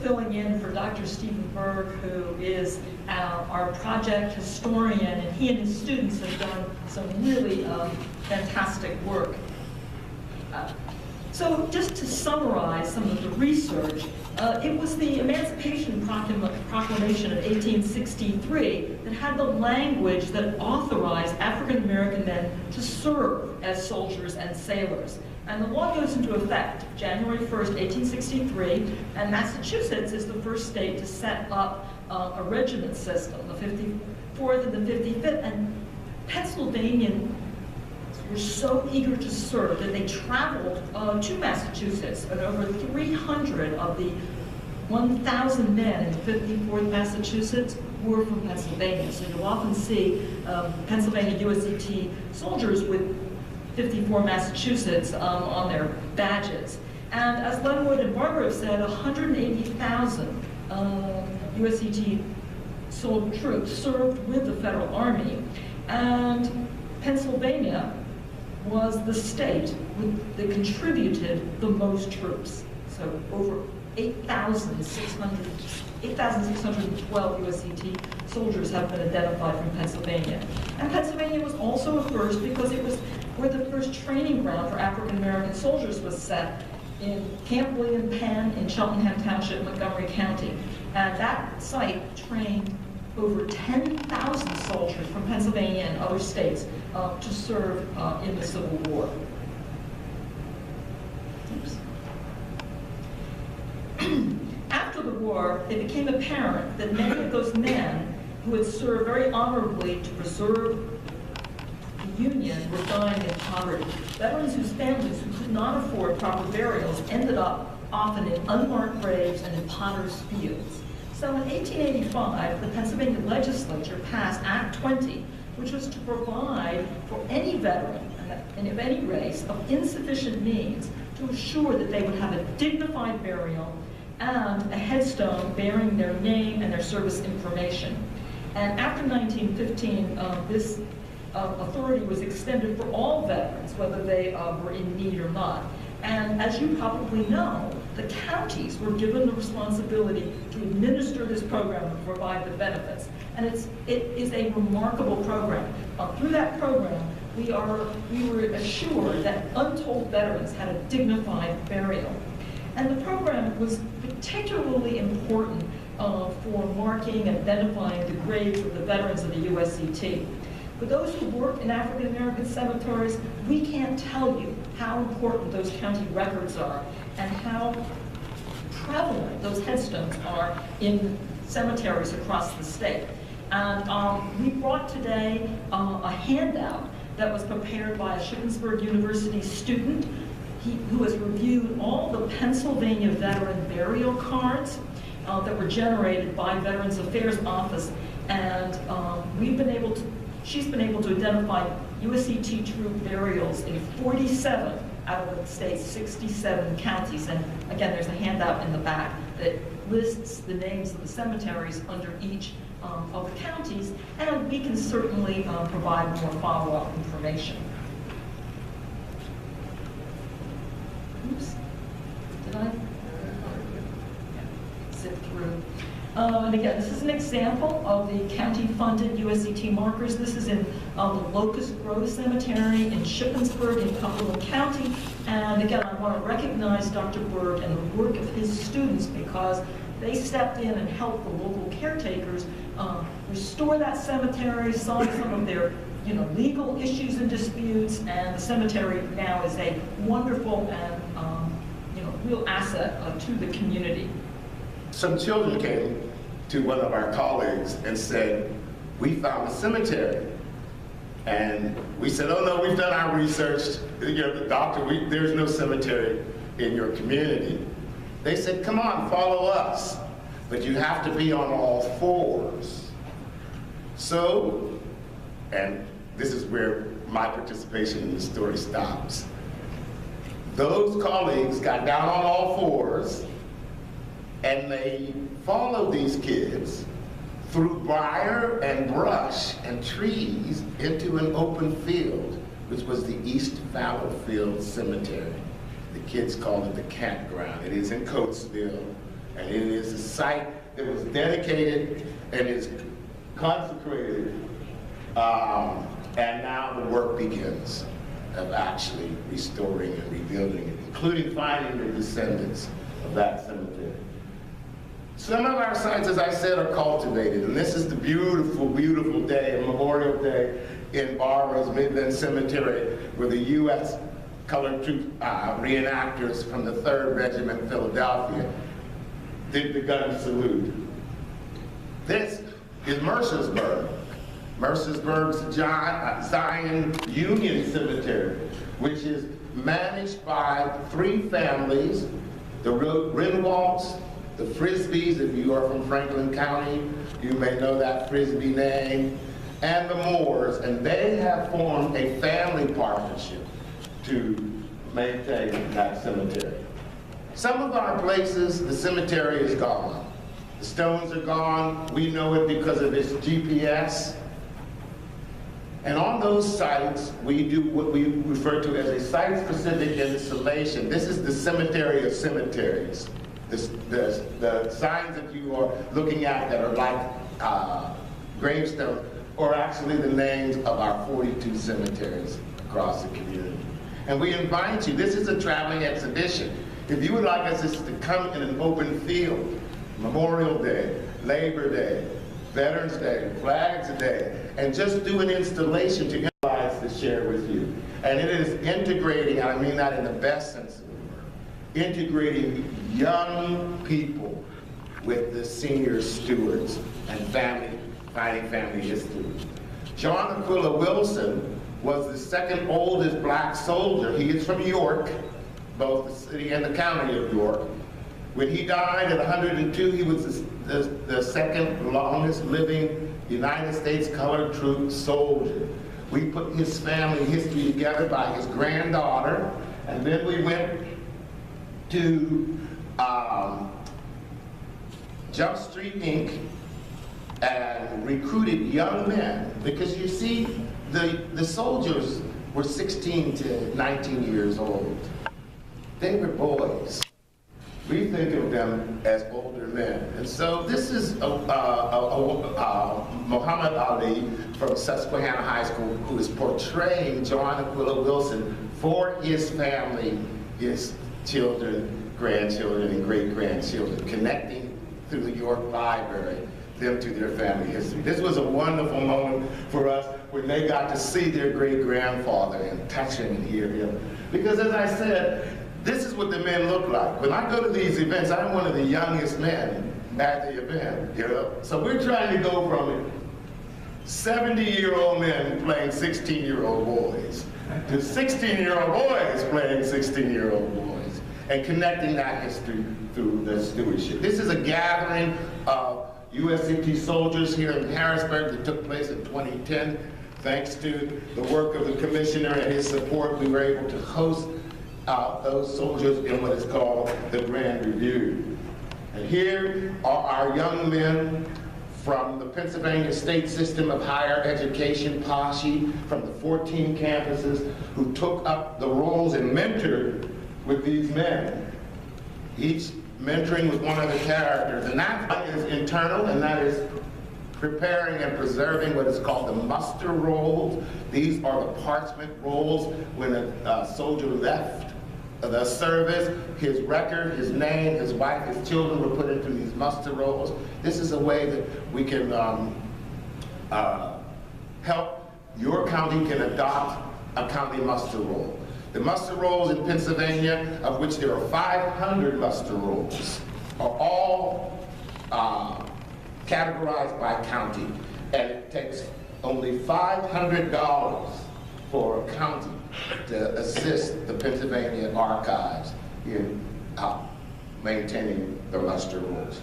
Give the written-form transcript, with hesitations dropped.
filling in for Dr. Stephen Berg, who is our project historian, and he and his students have done some really fantastic work. So just to summarize some of the research, it was the Emancipation Proclamation of 1863 that had the language that authorized African American men to serve as soldiers and sailors. And the law goes into effect January 1st, 1863, and Massachusetts is the first state to set up a regiment system, the 54th and the 55th, and Pennsylvanians were so eager to serve that they traveled to Massachusetts, and over 300 of the 1,000 men in 54th Massachusetts were from Pennsylvania. So you'll often see Pennsylvania USCT soldiers with 54 Massachusetts on their badges. And as Lenwood and Barbara have said, 180,000 USCT troops served with the Federal Army. And Pennsylvania was the state that contributed the most troops. So over 8,612 USCT soldiers have been identified from Pennsylvania. And Pennsylvania was also a first because it was where the first training ground for African American soldiers was set in Camp William Penn in Cheltenham Township, Montgomery County. And that site trained over 10,000 soldiers from Pennsylvania and other states to serve in the Civil War. Oops. After the war, it became apparent that many of those men who had served very honorably to preserve the Union were dying in poverty. Veterans whose families who could not afford proper burials ended up often in unmarked graves and in potter's fields. So in 1885, the Pennsylvania legislature passed Act 20, which was to provide for any veteran and of any race of insufficient means to assure that they would have a dignified burial and a headstone bearing their name and their service information. And after 1915, this authority was extended for all veterans, whether they were in need or not. And as you probably know, the counties were given the responsibility to administer this program and provide the benefits. And it is a remarkable program. Through that program, we were assured that untold veterans had a dignified burial. And the program was particularly important for marking and identifying the graves of the veterans of the USCT. For those who work in African American cemeteries, we can't tell you how important those county records are and how prevalent those headstones are in cemeteries across the state. And we brought today a handout that was prepared by a Shippensburg University student who has reviewed all the Pennsylvania veteran burial cards that were generated by Veterans Affairs Office. And she's been able to identify USCT troop burials in 47 out of the state's 67 counties. And again, there's a handout in the back that lists the names of the cemeteries under each of the counties, and we can certainly provide more follow-up information. Oops, did I zip through? And again, this is an example of the county-funded USCT markers. This is in the Locust Grove Cemetery in Shippensburg in Cumberland County. And again, I want to recognize Dr. Berg and the work of his students because they stepped in and helped the local caretakers restore that cemetery, solve some of their legal issues and disputes, and the cemetery now is a wonderful and real asset to the community. Some children came to one of our colleagues and said, "We found a cemetery." And we said, "Oh no, we've done our research. Doctor, there's no cemetery in your community." They said, "Come on, follow us, but you have to be on all fours." So, and this is where my participation in the story stops. Those colleagues got down on all fours and they followed these kids through briar and brush and trees into an open field, which was the East Fallowfield Cemetery. The kids called it the campground. It is in Coatesville. And it is a site that was dedicated and is consecrated, and now the work begins of actually restoring and rebuilding it, including finding the descendants of that cemetery. Some of our sites, as I said, are cultivated, and this is the beautiful, beautiful day, Memorial Day, in Barbara's Midland Cemetery, where the U.S. Colored Troop reenactors from the 3rd Regiment, Philadelphia, did the gun salute. This is Mercersburg. Mercersburg's Zion Union Cemetery, which is managed by 3 families, the Rinwalds, the Frisbees. If you are from Franklin County, you may know that Frisbee name, and the Moores, and they have formed a family partnership to maintain that cemetery. Some of our places, the cemetery is gone. The stones are gone. We know it because of its GPS. And on those sites, we do what we refer to as a site-specific installation. This is the cemetery of cemeteries. The signs that you are looking at that are like gravestones are actually the names of our 42 cemeteries across the community. And we invite you, this is a traveling exhibition. If you would like us to come in an open field, Memorial Day, Labor Day, Veterans Day, Flags Day, and just do an installation to utilize to share with you. And it is integrating, and I mean that in the best sense of the word, integrating young people with the senior stewards and finding family history. John Aquila Wilson was the 2nd oldest black soldier. He is from York, both the city and the county of York. When he died at 102, he was the 2nd longest living United States Colored Troop soldier. We put his family history together by his granddaughter, and then we went to Jump Street Inc. and recruited young men, because you see, the soldiers were 16 to 19 years old. They were boys. We think of them as older men. And so this is Muhammad Ali from Susquehanna High School, who is portraying John Aquila Wilson for his family, his children, grandchildren, and great-grandchildren, connecting through the York Library them to their family history. This was a wonderful moment for us when they got to see their great-grandfather and touch him and hear him. Because as I said, this is what the men look like. When I go to these events, I'm one of the youngest men at the event, you know? So we're trying to go from 70-year-old men playing 16-year-old boys to 16-year-old boys playing 16-year-old boys and connecting that history through the stewardship. This is a gathering of USCT soldiers here in Harrisburg that took place in 2010. Thanks to the work of the commissioner and his support, we were able to host those soldiers in what is called the Grand Review. And here are our young men from the Pennsylvania State System of Higher Education, POSHE, from the 14 campuses, who took up the roles and mentored with these men. Each mentoring with one of the characters, and that is internal, and that is preparing and preserving what is called the muster rolls. These are the parchment rolls when a soldier left the service, his record, his name, his wife, his children were put into these muster rolls. This is a way that we can help your county can adopt a county muster roll. The muster rolls in Pennsylvania, of which there are 500 muster rolls, are all categorized by county, and it takes only $500 for a county to assist the Pennsylvania archives in maintaining the muster rolls.